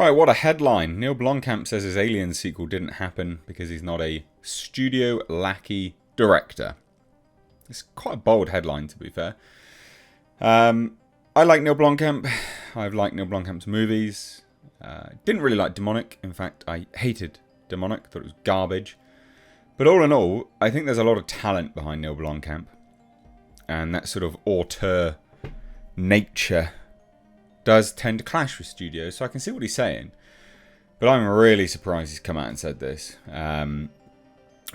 Right, what a headline. Neill Blomkamp says his Alien sequel didn't happen because he's not a studio lackey director. It's quite a bold headline, to be fair. I like Neill Blomkamp. I've liked Neill Blomkamp's movies. Didn't really like Demonic. In fact, I hated Demonic. Thought it was garbage. But all in all, I think there's a lot of talent behind Neill Blomkamp. And that sort of auteur nature does tend to clash with studios, so I can see what he's saying. But I'm really surprised he's come out and said this.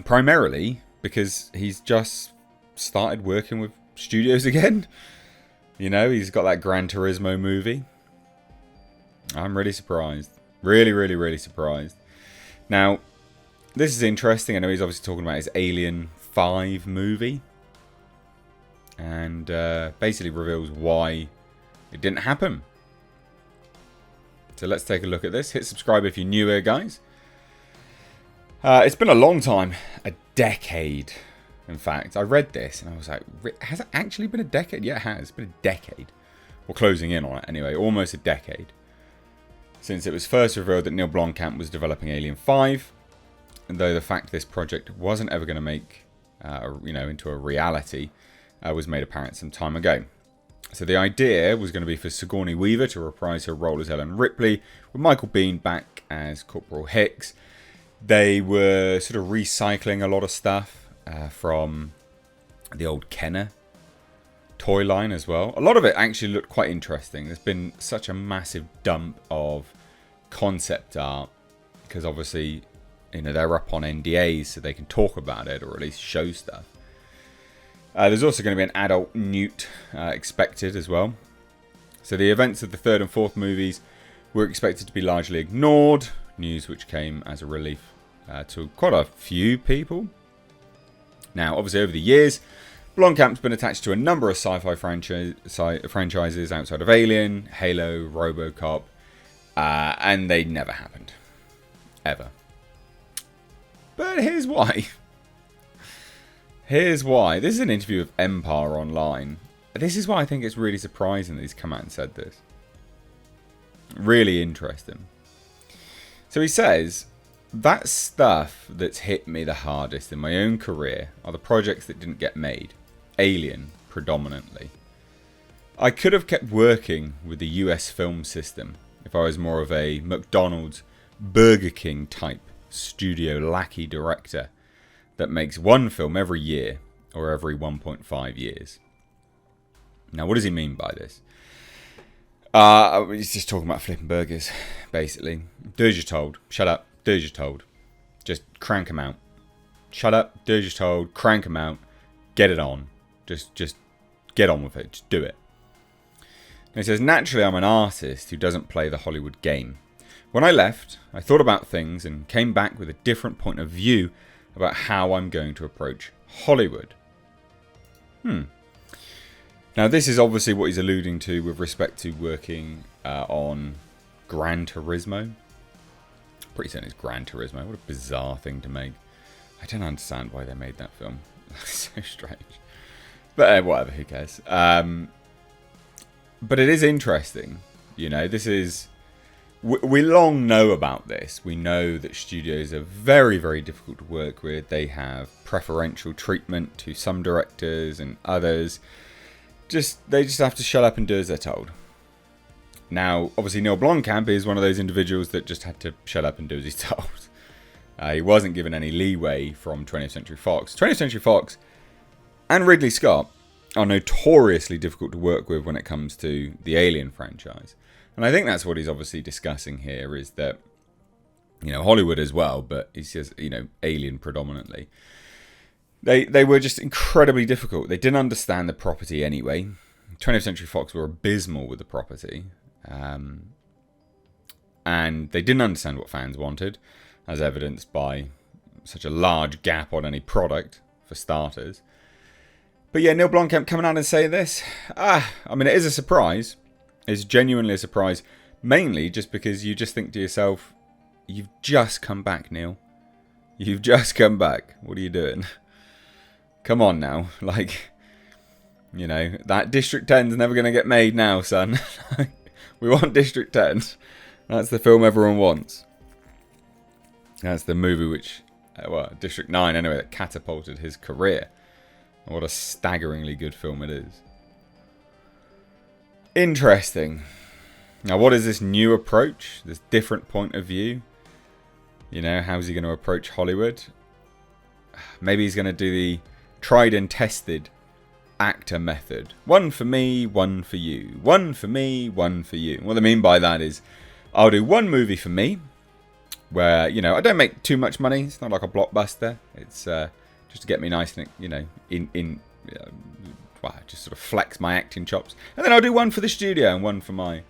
Primarily because he's just started working with studios again. You know, he's got that Gran Turismo movie. I'm really surprised. Really, really, really surprised. Now, this is interesting. I know he's obviously talking about his Alien 5 movie. And basically reveals why it didn't happen. So let's take a look at this. Hit subscribe if you're new here, guys. It's been a long time. A decade, in fact. I read this and I was like, has it actually been a decade? Yeah, it has. It's been a decade. We're closing in on it anyway. Almost a decade. Since it was first revealed that Neill Blomkamp was developing Alien 5. And though the fact this project wasn't ever going to make, into a reality, was made apparent some time ago. So the idea was going to be for Sigourney Weaver to reprise her role as Ellen Ripley, with Michael Biehn back as Corporal Hicks. They were sort of recycling a lot of stuff from the old Kenner toy line as well. A lot of it actually looked quite interesting. There's been such a massive dump of concept art because obviously, they're up on NDAs so they can talk about it or at least show stuff. There's also going to be an adult Newt expected as well. So the events of the third and fourth movies were expected to be largely ignored. News which came as a relief to quite a few people. Now, obviously over the years, Blomkamp's been attached to a number of sci-fi franchises outside of Alien, Halo, RoboCop, and they never happened. Ever. But here's why. Here's why. This is an interview with Empire Online. This is why I think it's really surprising that he's come out and said this. Really interesting. So he says, that stuff that's hit me the hardest in my own career are the projects that didn't get made. Alien, predominantly. I could have kept working with the US film system if I was more of a McDonald's, Burger King type studio lackey director that makes one film every year or every 1.5 years. Now, what does he mean by this? He's just talking about flipping burgers, basically. Do as you're told. Shut up. Do as you're told. Just crank them out. Shut up. Do as you're told. Crank them out. Get it on. Just get on with it. Just do it. And he says, naturally, I'm an artist who doesn't play the Hollywood game. When I left, I thought about things and came back with a different point of view about how I'm going to approach Hollywood. Now, this is obviously what he's alluding to with respect to working on Gran Turismo. Pretty certain it's Gran Turismo. What a bizarre thing to make. I don't understand why they made that film. That's so strange. But whatever, who cares? But it is interesting. This is... We long know about this. We know that studios are very, very difficult to work with. They have preferential treatment to some directors and others. They just have to shut up and do as they're told. Now, obviously, Neill Blomkamp is one of those individuals that just had to shut up and do as he's told. He wasn't given any leeway from 20th Century Fox. 20th Century Fox and Ridley Scott are notoriously difficult to work with when it comes to the Alien franchise. And I think that's what he's obviously discussing here is that, Hollywood as well, but he says, Alien predominantly. They were just incredibly difficult. They didn't understand the property anyway. 20th Century Fox were abysmal with the property. And they didn't understand what fans wanted, as evidenced by such a large gap on any product, for starters. But yeah, Neill Blomkamp coming out and saying this, it is a surprise. It's genuinely a surprise, mainly just because you just think to yourself, you've just come back, Neil. You've just come back. What are you doing? Come on now. That District 10's never going to get made now, son. We want District 10. That's the film everyone wants. That's the movie which, well, District 9 anyway, that catapulted his career. What a staggeringly good film it is. Interesting. Now, what is this new approach? This different point of view? You know, how's he going to approach Hollywood? Maybe he's going to do the tried and tested actor method. One for me, one for you. One for me, one for you. What I mean by that is, I'll do one movie for me, where, you know, I don't make too much money. It's not like a blockbuster. It's just to get me nice and, you know, just sort of flex my acting chops. And then I'll do one for the studio and one for my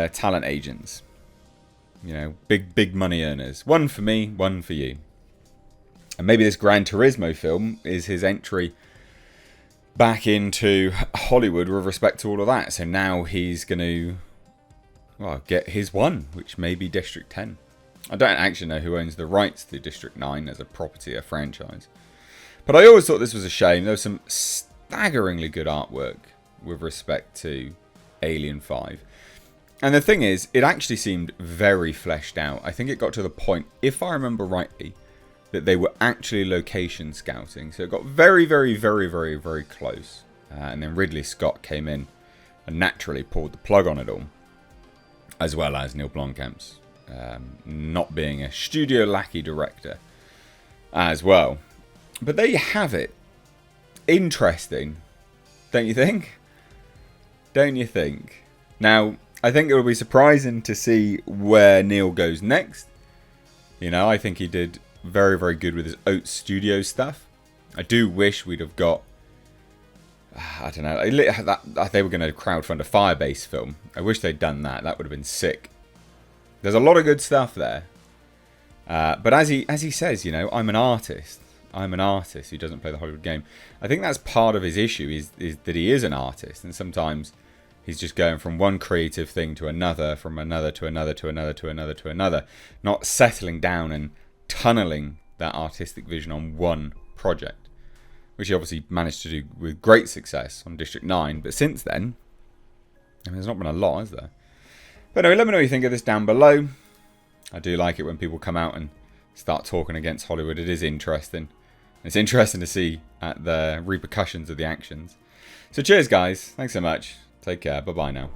talent agents. You know, big money earners. One for me, one for you. And maybe this Gran Turismo film is his entry back into Hollywood with respect to all of that. So now he's going to, well, get his one, which may be District 10. I don't actually know who owns the rights to District 9 as a property, a franchise. But I always thought this was a shame. There was some staggeringly good artwork with respect to Alien 5. And the thing is, it actually seemed very fleshed out. I think it got to the point, if I remember rightly, that they were actually location scouting. So it got very, very, very, very, very close. And then Ridley Scott came in and naturally pulled the plug on it all. As well as Neill Blomkamp's not being a studio lackey director as well. But there you have it. Interesting. Don't you think? Don't you think? Now, I think it will be surprising to see where Neill goes next. You know, I think he did very, very good with his Oats Studio stuff. I do wish we'd have got, I don't know, they were going to crowdfund a Firebase film. I wish they'd done that. That would have been sick. There's a lot of good stuff there. But as he says, you know, I'm an artist. I'm an artist who doesn't play the Hollywood game. I think that's part of his issue, is that he is an artist. And sometimes he's just going from one creative thing to another, from another to another to another to another to another. Not settling down and tunneling that artistic vision on one project. Which he obviously managed to do with great success on District 9. But since then, I mean, there's not been a lot, has there? But anyway, let me know what you think of this down below. I do like it when people come out and start talking against Hollywood. It is interesting. It's interesting to see the repercussions of the actions. So cheers, guys. Thanks so much. Take care. Bye-bye now.